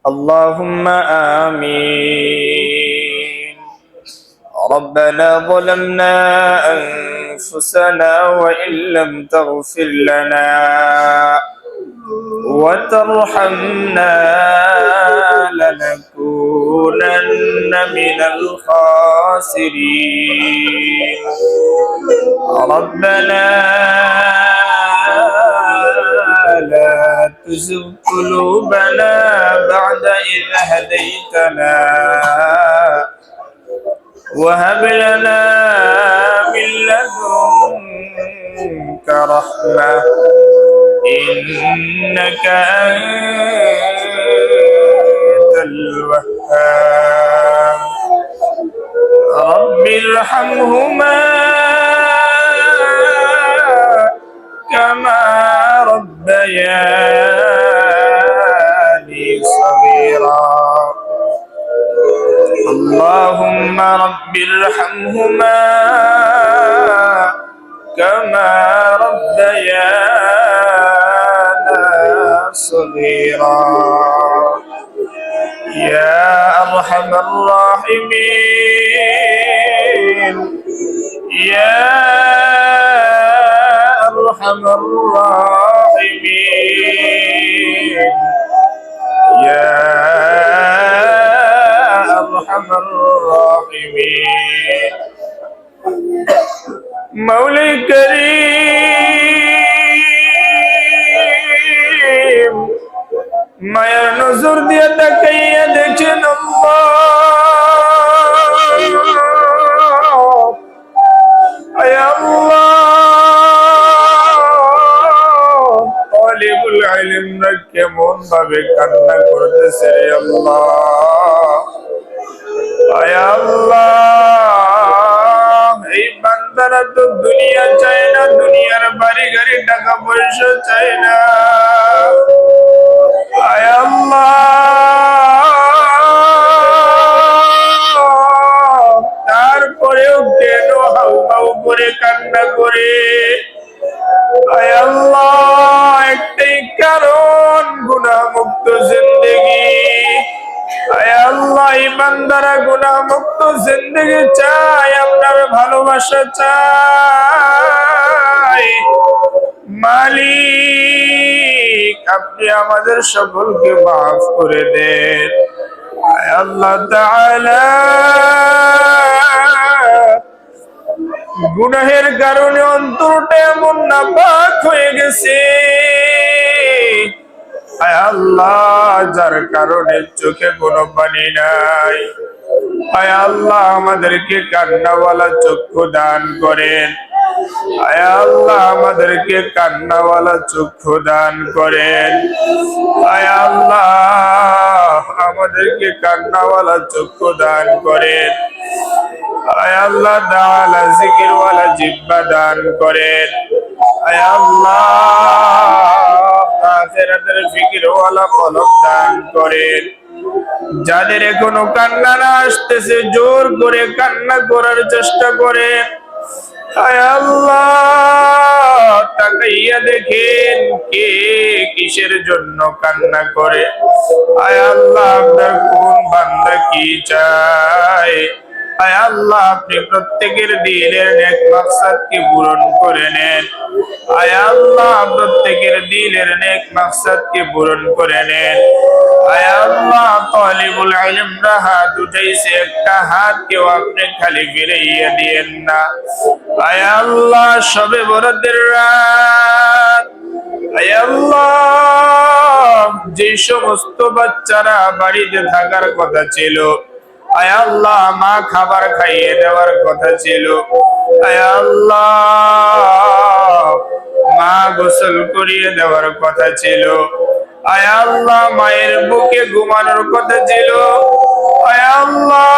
اللهم آمين. ربنا ظلمنا أنفسنا وإن لم تغفر لنا وترحمنا لنكونن من الخاسرين. ربنا لا تزغ قلوبنا بعد إذ هديتنا وهب لنا من لدنك رحمة إنك أنت الوهاب. رب ارحمهما كما ربياني صغيرا. اللهم رب ارحمهما كما ربيانا صغيرا. يا أرحم الراحمين يا أرحم الراحمين يا أرحم الراحمين. مولاي করিম মায়ের নজর দিয়ে তাকাইয়া দেখেন তালিবুল ইলমরা কেমন ভাবে কান্না করতেছে রে আল্লাহ। আয় আল্লাহ, এই বান্দারা তো দুনিয়া চায় না, দুনিয়ার বাড়ি গাড়ি টাকা পয়সা চায় না। আয় আল্লাহ, তারপরেও কেন হাউ হাউ করে কান্না করে? আয় আল্লাহ, একটাই কারণ, গুনাহমুক্ত জিন্দেগি। আয় আল্লাহ, ইমানদারা গুনাহমুক্ত জিন্দেগি চাই, আপনার ভালোবাসা চাই। মালিক, আপনি আমাদের সকলকে মাফ করে দেন। আয় আল্লাহ তাআলা, গুনাহের কারণে অন্তরটা এমন নাপাক হয়ে গেছে। আয় আল্লাহ, যার কারণে চোখে কোনো পানি নাই। আয় আল্লাহ, আমাদেরকে কান্নাওয়ালা চক্ষু দান করেন। আয় আল্লাহ, আমাদেরকে কান্নাওয়ালা চক্ষু দান করেন। আয় আল্লাহ, আমাদেরকে কান্নাওয়ালা চক্ষু দান করেন। আয় আল্লাহ তাআলা, জিকিরওয়ালা জিহ্বা দান করেন। আয় আল্লাহ, আখিরাতের ফিকিরওয়ালা কলব দান করেন। যাদের এখনো কান্না না আসতেছে, জোর করে কান্না করার চেষ্টা করেন। আয় আল্লাহ, তাকাইয়া দেখেন কে কিসের জন্য কান্না করে। আয় আল্লাহ, আপনার কোন বান্দা কি চায়। আয় আল্লাহ, আপনি প্রত্যেকের দিলের নেক মাকসাদকে পূরণ করে নেন। আয় আল্লাহ, প্রত্যেকের দিলের নেক মাকসাদকে পূরণ করে নেন। আয় আল্লাহ, তালিবুল ইলমরা হাত উঠাইছে, একটা হাত কেউ আপনি খালি ফিরাইয়া দিয়েন না। আয় আল্লাহ, শবে বরাতের রাত, আয় আল্লাহ, যে সমস্ত বাচ্চারা বাড়িতে থাকার কথা ছিল, আয় আল্লাহ, মা খাবার খাইয়ে দেওয়ার কথা ছিল, আয় আল্লাহ, মা গোসল করিয়ে দেওয়ার কথা ছিল, আয় আল্লাহ, মায়ের বুকে ঘুমানোর কথা ছিল, আয় আল্লাহ,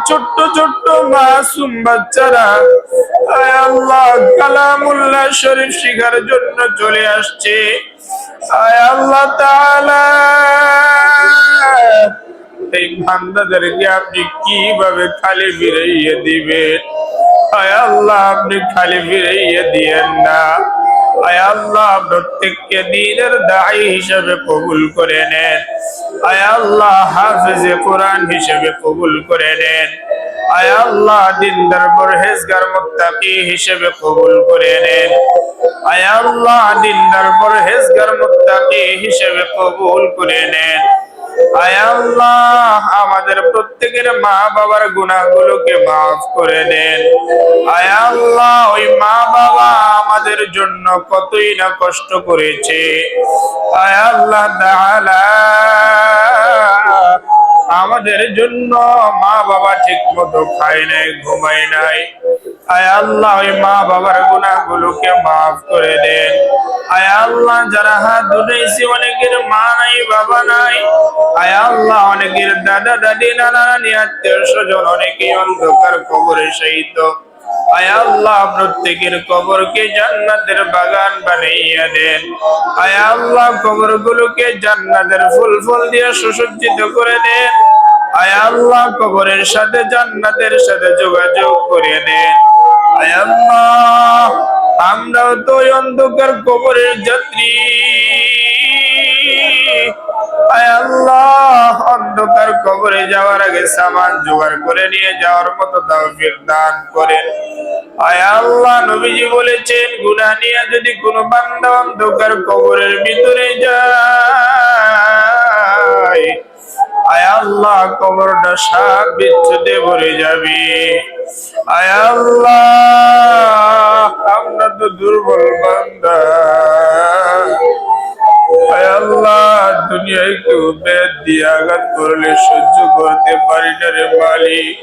ছোট্ট ছোট্ট মাসুম বাচ্চারা, আয় আল্লাহ, কালামুল্লাহ শরীফ শিখার জন্য চলে আসছে। আয় আল্লাহ তাআলা, এই বান্দাদেরকে আপনি কিভাবে খালি ফিরাইয়ে দিবেন? আয় আল্লাহ, আপনি খালি ফিরাইয়ে দিয়েন না। আয় আল্লাহ প্রত্যেককে দ্বীনের দায়ী হিসেবে কবুল করে নেন। আয় আল্লাহ হাফেজে কোরআন হিসেবে কবুল করে নেন। আয় আল্লাহ দিনদার পরহেজগার মুত্তাকি হিসেবে কবুল করে নেন। আয় আল্লাহ দিনদার পরহেজগার মুত্তাকি হিসেবে কবুল করে নেন। আয় আল্লাহ আমাদের প্রত্যেকের মা বাবার গুনাহগুলোকে মাফ করে দেন। আয় আল্লাহ ওই মা বাবা আমাদের জন্য কতই না কষ্ট করেছে। আয় আল্লাহ তাআলা আমাদের জন্য মা বাবা ঠিক মতো খায় নাই, ঘুমায় নাই। আয় আল্লাহ ওই মা বাবার গুনাহগুলোকে মাফ করে দেন। আয় আল্লাহ যারা হাত উঠাইছে অনেকের মা নাই, বাবা নাই। আয় আল্লাহ অনেকের দাদা দাদি, নানা নানি, আত্মীয় স্বজন অনেকেই অন্ধকার কবরে শহীদ। আয় আল্লাহ প্রত্যেকের কবরকে জান্নাতের বাগান বানাইয়া দেন। আয় আল্লাহ কবরগুলোকে জান্নাতের ফুল ফল দিয়ে সুসজ্জিত করে দেন। আয় আল্লাহ কবরের সাথে জান্নাতের সাথে যোগাযোগ করে দেন। আয় আল্লাহ আমরাও তো ওই অন্ধকার কবরের যাত্রী। আয় আল্লাহ অন্ধকার কবরে যাওয়ার আগে সামান জোগাড় করে নিয়ে যাওয়ার মতো তৌফিক দান করেন। আয় আল্লাহ নবীজি বলেছেন গুনাহ নিয়ে যদি কোনো বান্দা অন্ধকার কবরের ভিতরে যায়, আয় আল্লাহ কবরটা সাপ বিচ্ছুতে ভরে যাবে। আয় আল্লাহ আমরা তো দুর্বল বান্দা। আয় আল্লাহ দুনিয়ায় কেউ বেদ দিয়ে আঘাত করলে সহ্য করতে পারি না রে মালিক।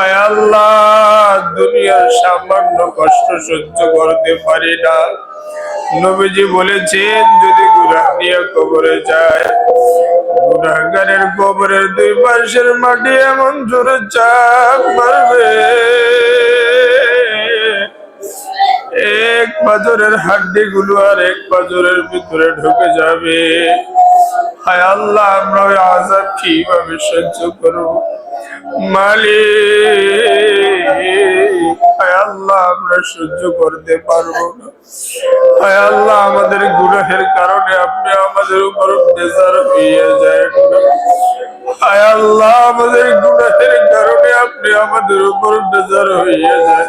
আয় আল্লাহ দুনিয়ার সামান্য কষ্ট সহ্য করতে পারি না। নবীজি বলেছেন যদি গুনাহ নিয়ে কবরে যায়, গুনাহগারের কবরের দুই পাশের মাটি এমন জোরে চাপ মারবে, এক পাঁজরের হাড্ডি গুলো আর এক পাঁজরের ভিতরে ঢুকে যাবে। হায় আল্লাহ আমরা ওই আযাব কিভাবে সহ্য করব মালিক? হায় আল্লাহ আমরা সহ্য করতে পারবো না। হায় আল্লাহ আমাদের গুনাহের কারণে আপনি আমাদের উপর বেজার হয়ে যায়। হায় আল্লাহ আমাদের গুনাহের কারণে আপনি আমাদের উপর বেজার হয়ে যায়।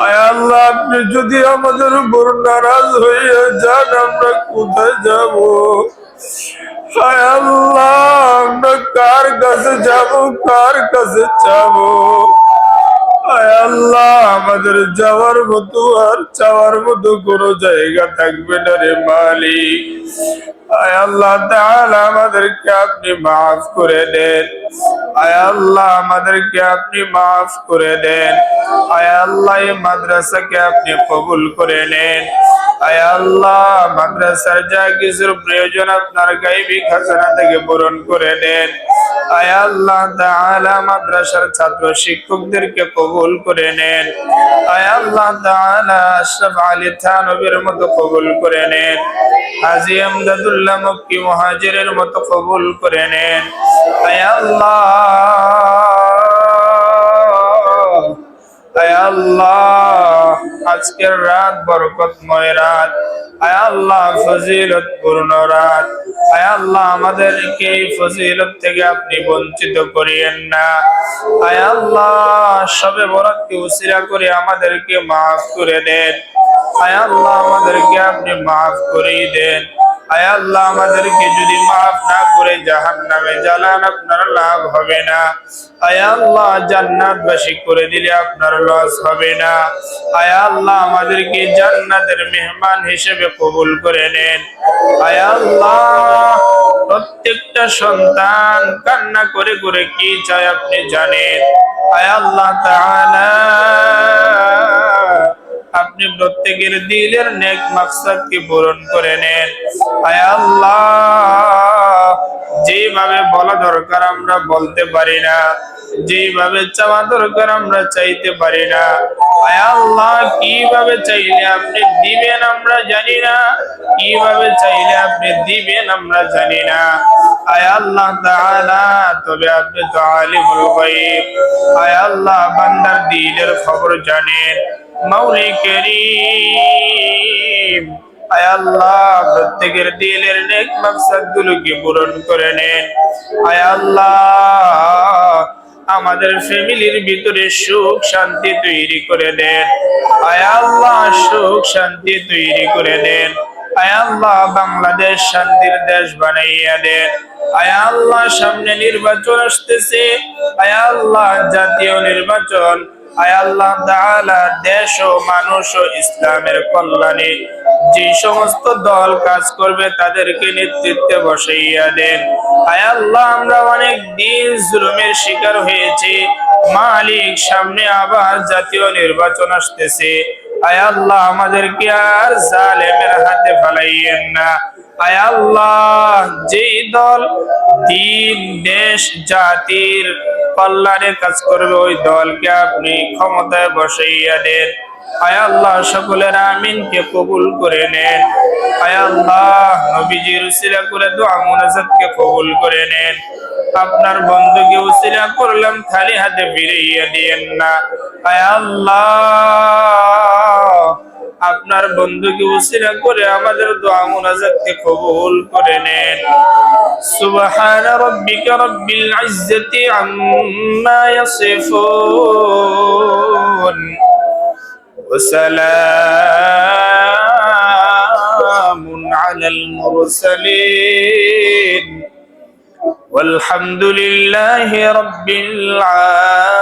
আয় আল্লাহ আপনি যদি আমাদের উপর নারাজ হয়ে যান আমরা কোথায় যাব? হায় আল্লাহ আমরা কার কাছে যাব, কার কাছে যাব? হায় আল্লাহ আমাদের যাওয়ার মতো আর চাওয়ার মতো কোনো জায়গা থাকবে না রে মালিক। আয় আল্লাহ তাআলা আমাদেরকে আপনি মাফ করে দেন। আয় আল্লাহ আমাদেরকে আপনি মাফ করে দেন। আয় আল্লাহ এই মাদ্রাসাকে আপনি কবুল করে নেন। আয় আল্লাহ মাদ্রাসার যা কিছুর প্রয়োজন আপনার গায়বী খাজানা থেকে পূরণ করে দেন। আয় আল্লাহ তাআলা মাদ্রাসার ছাত্র শিক্ষকদেরকে কবুল করে নেন। আয় আল্লাহ তাআলা আশরাফ আলী থানবীর মতো কবুল করে নেন। হাজী আমদাদুল্লাহ মক্কি মুহাজিরের মতো কবুল করে নেন। আয় আল্লাহ, আয় আল্লাহ আজকের রাত বরকতময় রাত। আয় আল্লাহ ফজিলতপূর্ণ রাত। আয় আল্লাহ আমাদেরকে এই ফজিলত থেকে আপনি বঞ্চিত করিয়েন না। আয় আল্লাহ শবে বরাতকে উসিলা করে আমাদেরকে মাফ করে দেন। আয় আল্লাহ আমাদেরকে আপনি মাফ করেই দেন। আয় আল্লাহ আমাদেরকে যদি মাফ না করে জাহান্নামে জ্বালান আপনার লাভ হবে না। আয় আল্লাহ জান্নাতবাসী করে দিলে আপনার লস হবে না। আয় আল্লাহ আমাদেরকে জান্নাতের মেহমান হিসেবে কবুল করে নেন। আয় আল্লাহ প্রত্যেকটা সন্তান কান্না করে করে কি চায় আপনি জানেন। আয় আল্লাহ তাআলা আপনি প্রত্যেকের দিলের নেক মাকসাদকে পূরণ করে নেন। আয় আল্লাহ যেভাবে বলা দরকার আমরা বলতে পারি না, যেভাবে চাওয়া দরকার আমরা চাইতে পারি না। আয় আল্লাহ কিভাবে চাইলে আপনি দিবেন আমরা জানি না, কিভাবে চাইলে আপনি দিবেন আমরা জানি না। আয় আল্লাহ তাআলা তবে আপনি তো আলিমুল গায়ব। আয় আল্লাহ বান্দার দিলের খবর জানেন। মাওলা কারীম, আয় আল্লাহ প্রত্যেকের দিলের নেক মাকসাদ গুলোকে পূরণ করে নেন। আয় আল্লাহ আমাদের ফ্যামিলির ভিতরে সুখ শান্তি তৈরি করে দেন। আয় আল্লাহ সুখ শান্তি তৈরি করে দেন। আয় আল্লাহ বাংলাদেশ শান্তির দেশ বানাইয়া দেন। আয় আল্লাহ সামনে নির্বাচন আসতেছে, আয় আল্লাহ জাতীয় নির্বাচন, আয় আল্লাহ তাআলা দেশ ও মানুষ ও ইসলামের কল্যাণে যে সমস্ত দল কাজ করবে তাদেরকে নেতৃত্বে বসাইয়া দেন। আয় আল্লাহ আমরা অনেক দিন জুলুমের শিকার হয়েছি মালিক, সামনে আবার জাতীয় নির্বাচন আসতেছে, আয় আল্লাহ আমাদেরকে আর জালেমের হাতে ফেলাইয়েন না। আয় আল্লাহ যেই দল দিন দেশ জাতির কল্যাণে কাজ করবে ওই দলকে আপনি ক্ষমতায় বসাইয়া দেন। আয় আল্লাহ সকলের আমিনকে কবুল করে নেন। আয় আল্লাহ নবীজির উসিলা করে দোয়া মুনাজাতকে কবুল করে নেন। আপনার বন্ধুকে উসিলা করলাম, খালি হাতে ফিরাইয়া দিয়েন না। আয় আল্লাহ আপনার বন্ধুকে উসিলা করে আমাদের দোয়া মুনাজাতকে কবুল করে নেন। সুবহান রাব্বিকা রাব্বিল ইজ্জাতি আম্মা ইয়াসিফুন ওয়া সালামুন আলাল মুরসালিন والحمد لله رب العالمين।